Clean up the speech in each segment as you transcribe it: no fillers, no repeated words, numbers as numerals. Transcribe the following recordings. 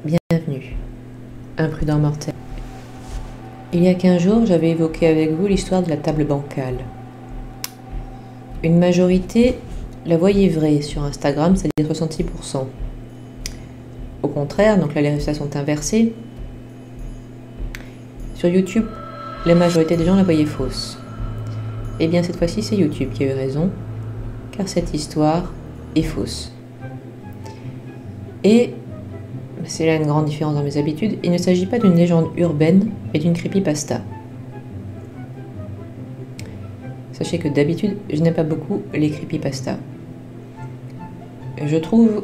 Bienvenue, imprudent mortel. Il y a 15 jours, j'avais évoqué avec vous l'histoire de la table bancale. Une majorité la voyait vraie sur Instagram, c'est-à-dire 66%. Au contraire, donc là les résultats sont inversés. Sur YouTube, la majorité des gens la voyaient fausse. Eh bien cette fois-ci, c'est YouTube qui a eu raison, car cette histoire est fausse. Et c'est là une grande différence dans mes habitudes, il ne s'agit pas d'une légende urbaine, mais d'une creepypasta. Sachez que d'habitude, je n'aime pas beaucoup les creepypastas. Je trouve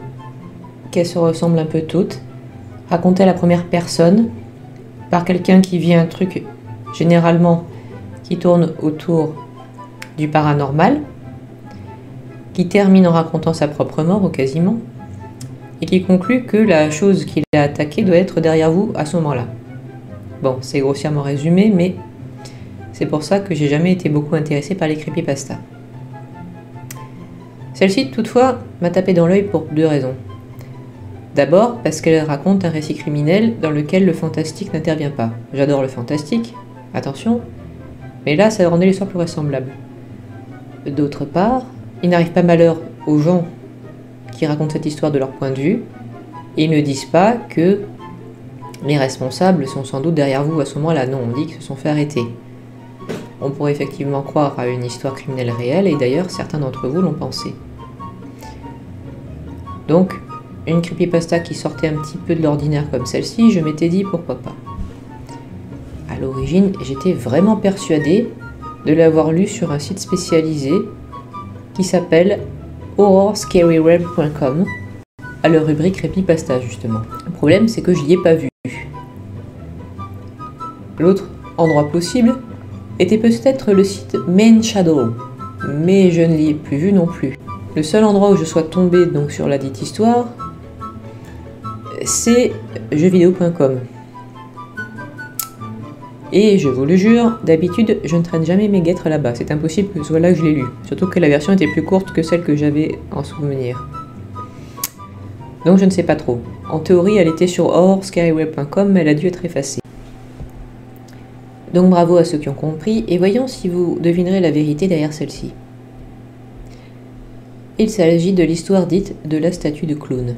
qu'elles se ressemblent un peu toutes, racontées à la première personne, par quelqu'un qui vit un truc, généralement, qui tourne autour du paranormal, qui termine en racontant sa propre mort, ou quasiment, et qui conclut que la chose qu'il a attaquée doit être derrière vous à ce moment-là. Bon, c'est grossièrement résumé, mais c'est pour ça que j'ai jamais été beaucoup intéressée par les creepypastas. Celle-ci, toutefois, m'a tapé dans l'œil pour deux raisons. D'abord, parce qu'elle raconte un récit criminel dans lequel le fantastique n'intervient pas. J'adore le fantastique, attention, mais là, ça rendait l'histoire plus vraisemblable. D'autre part, il n'arrive pas malheur aux gens qui racontent cette histoire de leur point de vue, et ils ne disent pas que les responsables sont sans doute derrière vous à ce moment-là. Non, on dit qu'ils se sont fait arrêter. On pourrait effectivement croire à une histoire criminelle réelle, et d'ailleurs certains d'entre vous l'ont pensé. Donc, une creepypasta qui sortait un petit peu de l'ordinaire comme celle-ci, je m'étais dit pourquoi pas. À l'origine, j'étais vraiment persuadée de l'avoir lu sur un site spécialisé qui s'appelle horrorscaryweb.com, à leur rubrique creepypasta justement. Le problème, c'est que je n'y ai pas vu. L'autre endroit possible était peut-être le site Main Shadow, mais je ne l'y ai plus vu non plus. Le seul endroit où je sois tombée donc sur la dite histoire, c'est jeuxvideo.com. Et je vous le jure, d'habitude, je ne traîne jamais mes guêtres là-bas. C'est impossible que ce soit là que je l'ai lu. Surtout que la version était plus courte que celle que j'avais en souvenir. Donc je ne sais pas trop. En théorie, elle était sur horrorscaryweb.com, mais elle a dû être effacée. Donc bravo à ceux qui ont compris, et voyons si vous devinerez la vérité derrière celle-ci. Il s'agit de l'histoire dite de la statue de clown.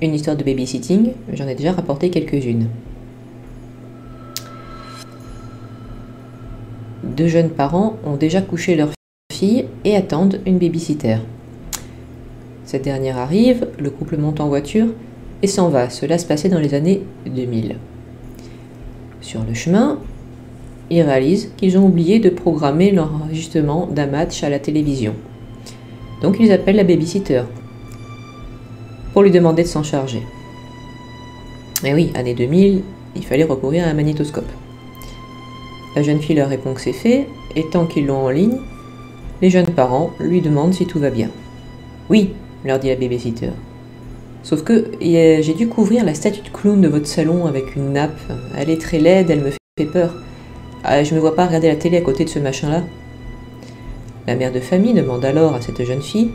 Une histoire de babysitting, j'en ai déjà rapporté quelques-unes. Deux jeunes parents ont déjà couché leur fille et attendent une babysitter. Cette dernière arrive, le couple monte en voiture et s'en va. Cela se passait dans les années 2000. Sur le chemin, ils réalisent qu'ils ont oublié de programmer l'enregistrement d'un match à la télévision. Donc ils appellent la babysitter pour lui demander de s'en charger. Et oui, année 2000, il fallait recourir à un magnétoscope. La jeune fille leur répond que c'est fait, et tant qu'ils l'ont en ligne, les jeunes parents lui demandent si tout va bien. Oui, leur dit la babysitter. Sauf que j'ai dû couvrir la statue de clown de votre salon avec une nappe. Elle est très laide, elle me fait peur. Je me vois pas regarder la télé à côté de ce machin-là. La mère de famille demande alors à cette jeune fille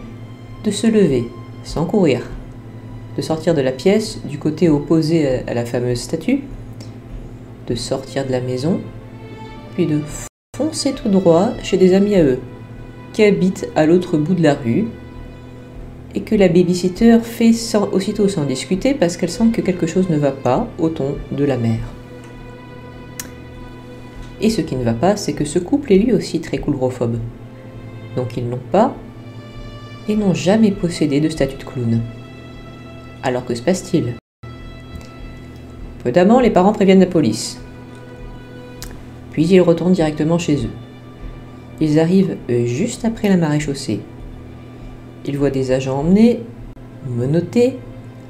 de se lever, sans courir, de sortir de la pièce du côté opposé à la fameuse statue, de sortir de la maison, puis de foncer tout droit chez des amis à eux, qui habitent à l'autre bout de la rue, et que la babysitter fait aussitôt sans discuter parce qu'elle sent que quelque chose ne va pas au ton de la mère. Et ce qui ne va pas, c'est que ce couple est lui aussi très coulrophobe. Donc ils n'ont pas et n'ont jamais possédé de statue de clown. Alors que se passe-t-il? Prudemment, les parents préviennent la police. Puis ils retournent directement chez eux. Ils arrivent juste après la maréchaussée. Ils voient des agents emmener, menottés,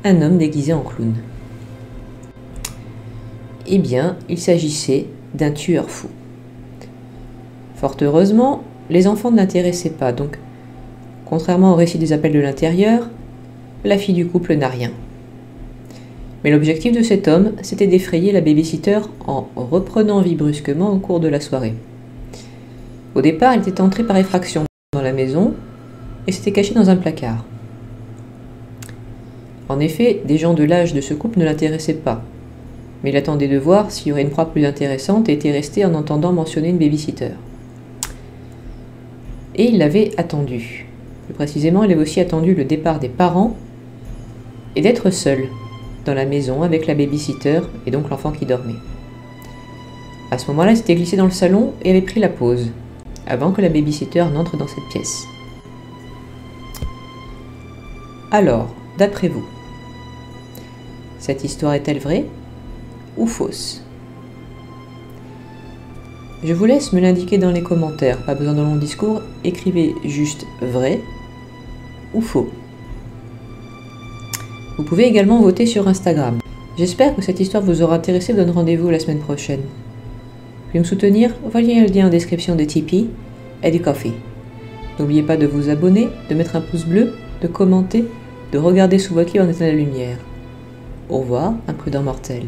un homme déguisé en clown. Eh bien, il s'agissait d'un tueur fou. Fort heureusement, les enfants ne l'intéressaient pas, donc, contrairement au récit des appels de l'intérieur, la fille du couple n'a rien. Mais l'objectif de cet homme, c'était d'effrayer la babysitter en reprenant vie brusquement au cours de la soirée. Au départ, il était entré par effraction dans la maison et s'était caché dans un placard. En effet, des gens de l'âge de ce couple ne l'intéressaient pas, mais il attendait de voir s'il y aurait une proie plus intéressante et était resté en entendant mentionner une babysitter. Et il l'avait attendu. Plus précisément, il avait aussi attendu le départ des parents et d'être seul dans la maison avec la babysitter et donc l'enfant qui dormait. À ce moment-là, il s'était glissé dans le salon et avait pris la pause, avant que la babysitter n'entre dans cette pièce. Alors, d'après vous, cette histoire est-elle vraie ou fausse? Je vous laisse me l'indiquer dans les commentaires, pas besoin de long discours, écrivez juste vrai ou faux. Vous pouvez également voter sur Instagram. J'espère que cette histoire vous aura intéressé, donne rendez-vous la semaine prochaine. Vous pouvez me soutenir, voyez le lien en description de Tipeee et du Ko-fi. N'oubliez pas de vous abonner, de mettre un pouce bleu, de commenter, de regarder sous votre lit en éteint la lumière. Au revoir, imprudent mortel.